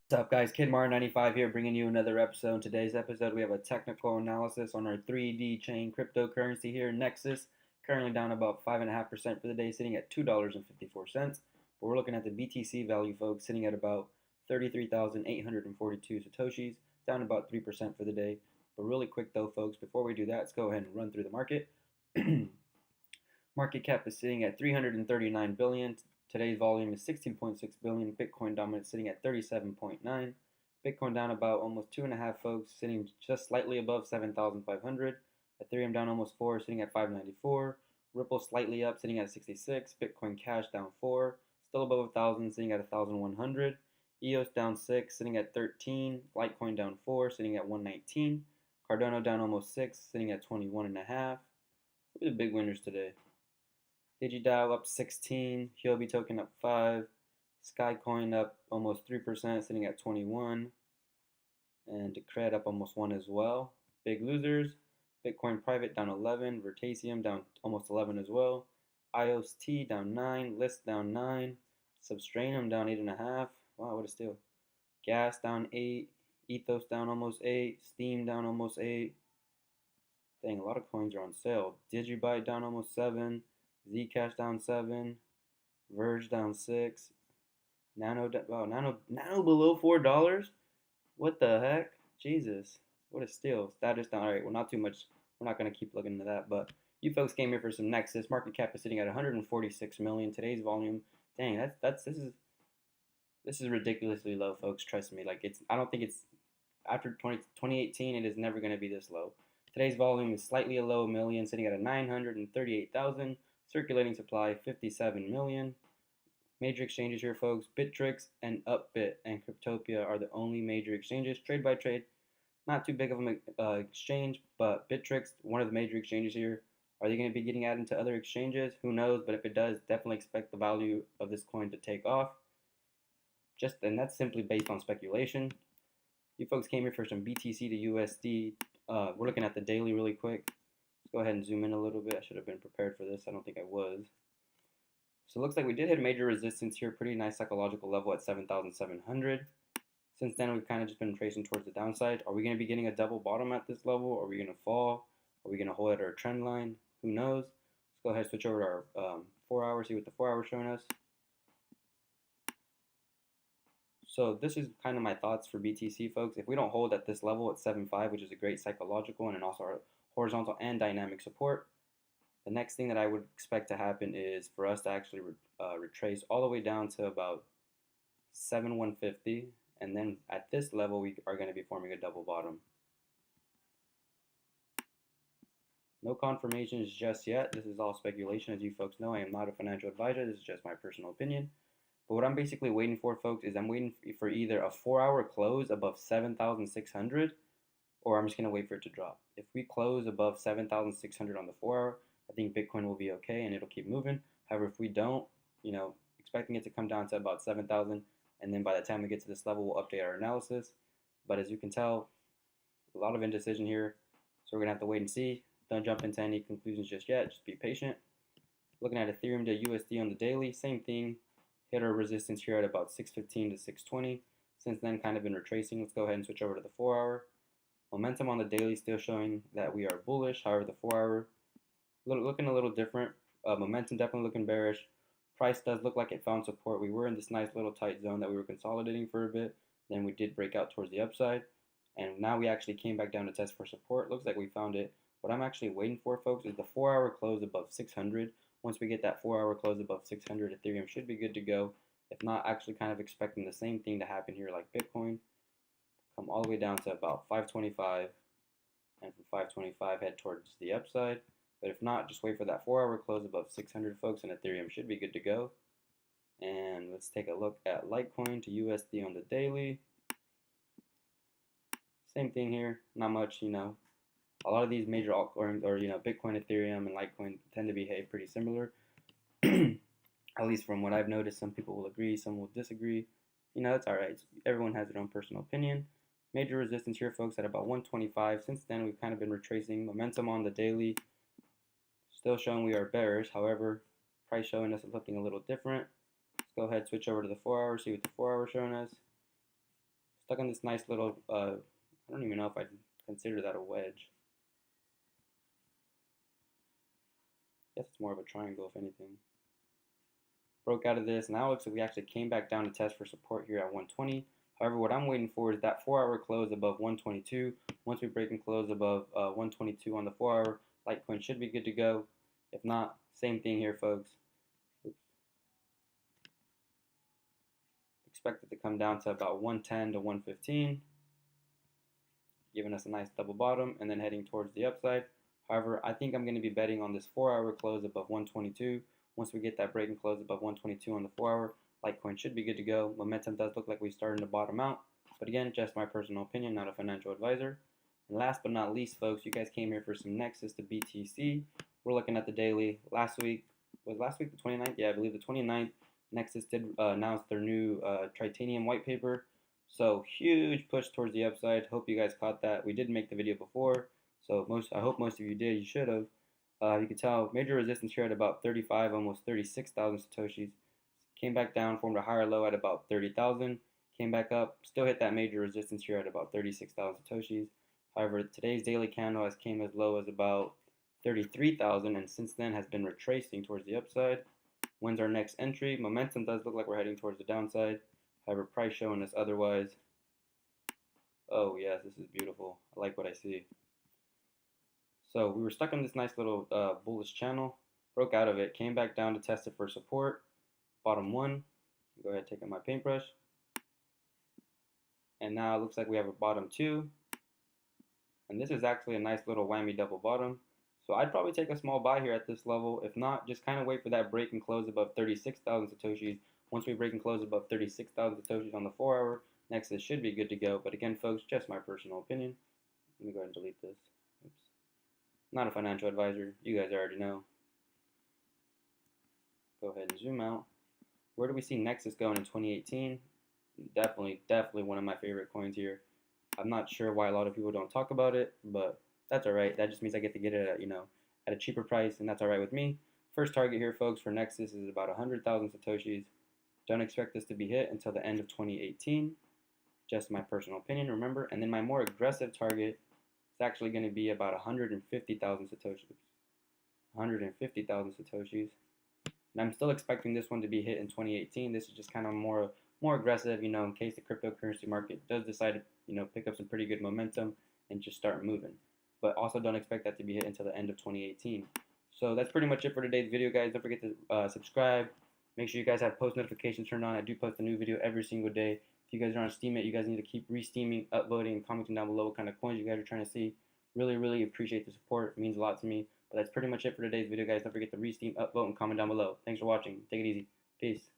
What's up, guys? KidMar95 here, bringing you another episode. In today's episode, we have a technical analysis on our 3D chain cryptocurrency here, Nexus, currently down about 5.5% for the day, sitting at $2.54. But we're looking at the BTC value, folks, sitting at about 33,842 satoshis, down about 3% for the day. But really quick though, folks, before we do that, let's go ahead and run through the market. Market cap is sitting at 339 billion. Today's volume is 16.6 billion. Bitcoin dominant sitting at 37.9. Bitcoin down about almost 2.5, folks, sitting just slightly above 7,500. Ethereum down almost 4, sitting at 594. Ripple slightly up, sitting at 66. Bitcoin Cash down 4, still above 1,000, sitting at 1,100. EOS down 6, sitting at 13. Litecoin down 4, sitting at 119. Cardano down almost 6, sitting at 21.5. Who are the big winners today? DigiDAO up 16, Huobi token up 5, Skycoin up almost 3%, sitting at 21, and Decred up almost 1 as well. Big losers, Bitcoin Private down 11, Vertasium down almost 11 as well, IOST down 9, List down 9, Substranium down 8.5, wow, what a steal. Gas down 8, Ethos down almost 8, Steam down almost 8. Dang, a lot of coins are on sale. Digibyte down almost 7. Zcash down 7, Verge down 6, Nano below $4. What the heck? Jesus, what a steal. Status down. All right, well, not too much. We're not gonna keep looking into that, but you folks came here for some Nexus. Market cap is sitting at 146 million. Today's volume, dang, this is ridiculously low, folks. Trust me. Like I don't think it's after 2018. It is never gonna be this low. Today's volume is slightly below a million, sitting at 938,000. Circulating supply 57 million. Major exchanges here, folks. Bittrex and Upbit and Cryptopia are the only major exchanges. Trade by trade, not too big of an exchange, but Bittrex, one of the major exchanges here. Are they going to be getting added to other exchanges? Who knows? But if it does, definitely expect the value of this coin to take off. And that's simply based on speculation. You folks came here for some BTC to USD. We're looking at the daily really quick. Let's go ahead and zoom in a little bit. I should have been prepared for this. I don't think I was. So it looks like we did hit major resistance here. Pretty nice psychological level at 7,700. Since then, we've kind of just been tracing towards the downside. Are we going to be getting a double bottom at this level? Are we going to fall? Are we going to hold at our trend line? Who knows? Let's go ahead and switch over to our 4 hours, see what the 4 hour is showing us. So this is kind of my thoughts for BTC, folks. If we don't hold at this level at 7.5, which is a great psychological and also our horizontal and dynamic support, the next thing that I would expect to happen is for us to actually retrace all the way down to about 7,150, and then at this level we are going to be forming a double bottom. No confirmations just yet. This is all speculation. As you folks know, I am not a financial advisor. This is just my personal opinion. But what I'm basically waiting for, folks, is I'm waiting for either a 4 hour close above 7,600, or I'm just going to wait for it to drop. If we close above 7,600 on the 4 hour, I think Bitcoin will be okay and it'll keep moving. However, if we don't, expecting it to come down to about 7,000, and then by the time we get to this level, we'll update our analysis. But as you can tell, a lot of indecision here, so we're going to have to wait and see. Don't jump into any conclusions just yet. Just be patient. Looking at Ethereum to USD on the daily, same thing. Hit our resistance here at about 615 to 620. Since then, kind of been retracing. Let's go ahead and switch over to the 4 hour. Momentum on the daily still showing that we are bullish. However, the 4 hour looking a little different. Momentum definitely looking bearish. Price does look like it found support. We were in this nice little tight zone that we were consolidating for a bit. Then we did break out towards the upside. And now we actually came back down to test for support. Looks like we found it. What I'm actually waiting for, folks, is the 4 hour close above 600. Once we get that 4 hour close above 600, Ethereum should be good to go. If not, actually kind of expecting the same thing to happen here like Bitcoin. Come all the way down to about 525. And from 525, head towards the upside. But if not, just wait for that 4 hour close above 600, folks, and Ethereum should be good to go. And let's take a look at Litecoin to USD on the daily. Same thing here. Not much, A lot of these major altcoins, or Bitcoin, Ethereum, and Litecoin tend to behave pretty similar. At least from what I've noticed, some people will agree, some will disagree. It's all right. Everyone has their own personal opinion. Major resistance here, folks, at about 125. Since then, we've kind of been retracing. Momentum on the daily, still showing we are bearish. However, price showing us something a little different. Let's go ahead and switch over to the 4 hour, see what the 4 hour is showing us. Stuck on this nice little, I don't even know if I'd consider that a wedge. I guess it's more of a triangle, if anything. Broke out of this. Now it looks like we actually came back down to test for support here at 120. However, what I'm waiting for is that 4-hour close above 122. Once we break and close above 122 on the 4-hour, Litecoin should be good to go. If not, same thing here, folks. Oops. Expect it to come down to about 110 to 115, giving us a nice double bottom and then heading towards the upside. However, I think I'm going to be betting on this 4-hour close above 122. Once we get that break and close above 122 on the 4-hour, Litecoin should be good to go. Momentum does look like we're starting to bottom out. But again, just my personal opinion, not a financial advisor. And last but not least, folks, you guys came here for some Nexus to BTC. We're looking at the daily. Last week the 29th? Yeah, I believe the 29th. Nexus did announce their new titanium white paper. So huge push towards the upside. Hope you guys caught that. We did make the video before. So I hope most of you did. You should have. You can tell major resistance here at about 35, almost 36,000 satoshis. Came back down, formed a higher low at about 30,000. Came back up, still hit that major resistance here at about 36,000 satoshis. However, today's daily candle has came as low as about 33,000, and since then has been retracing towards the upside. When's our next entry? Momentum does look like we're heading towards the downside. However, price showing us otherwise. Oh yes, this is beautiful. I like what I see. So we were stuck on this nice little bullish channel, broke out of it, came back down to test it for support, bottom one. Go ahead, take out my paintbrush. And now it looks like we have a bottom two. And this is actually a nice little whammy double bottom. So I'd probably take a small buy here at this level. If not, just kind of wait for that break and close above 36,000 satoshis. Once we break and close above 36,000 satoshis on the 4-hour, Nexus should be good to go. But again, folks, just my personal opinion. Let me go ahead and delete this. Oops. Not a financial advisor. You guys already know. Go ahead and zoom out. Where do we see Nexus going in 2018? Definitely one of my favorite coins here. I'm not sure why a lot of people don't talk about it, but that's all right. That just means I get to get it at, at a cheaper price, and that's all right with me. First target here, folks, for Nexus is about 100,000 satoshis. Don't expect this to be hit until the end of 2018. Just my personal opinion, remember. And then my more aggressive target is actually going to be about 150,000 satoshis. 150,000 satoshis. And I'm still expecting this one to be hit in 2018. This is just kind of more aggressive, in case the cryptocurrency market does decide to, pick up some pretty good momentum and just start moving. But also don't expect that to be hit until the end of 2018. So that's pretty much it for today's video, guys. Don't forget to subscribe. Make sure you guys have post notifications turned on. I do post a new video every single day. If you guys are on Steemit, you guys need to keep re-steaming, upvoting, and commenting down below what kind of coins you guys are trying to see. Really appreciate the support. It means a lot to me. But that's pretty much it for today's video, guys. Don't forget to re-steam, upvote, and comment down below. Thanks for watching. Take it easy. Peace.